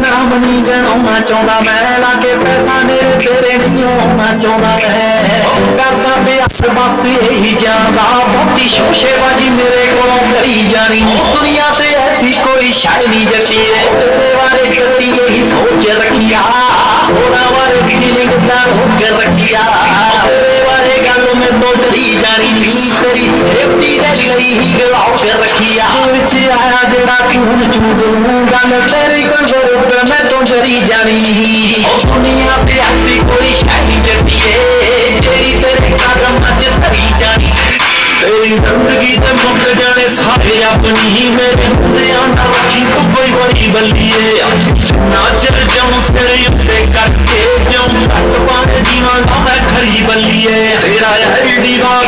नाम नहीं गणाउना चाहुंदा मैं, लाके पैसा नेड़े तेरे नहीं आउना चाहुंदा मैं। करदा प्यार बस यही जानदा, बहुती शोशेबाजी मेरे कोलों करी जानी। दुनिया ते ऐसी कोई शाय नहीं जट्टिए, तेरे बारे जट्टी यही सोच रखिया, होरा बारे फीलिंग ना रोक रखिया। तेरे बारे गल में तो डरी जानी नहीं, तेरी सेफ्टी दे लई ही गलौक रखिया। विच आया जेड़ा खून चूस लूं, गल तेरी कोई बरोबर मैं तो डरी जानी नहीं। दुनिया ते ऐसी कोई शाय नहीं जट्टिए, जेड़ी तेरे कदम च धरी जानी। तेरी जिंदगी ते मुक जाने सारे अपनी, मेरे मुंडे आंदा रखी तू कोई बड़ी बल्लीए। ना चल जाऊं सिर उत्ते करके, जाऊं घट पाने जीवां दा मैं खरी बल्लीए। तेरा यार दीवार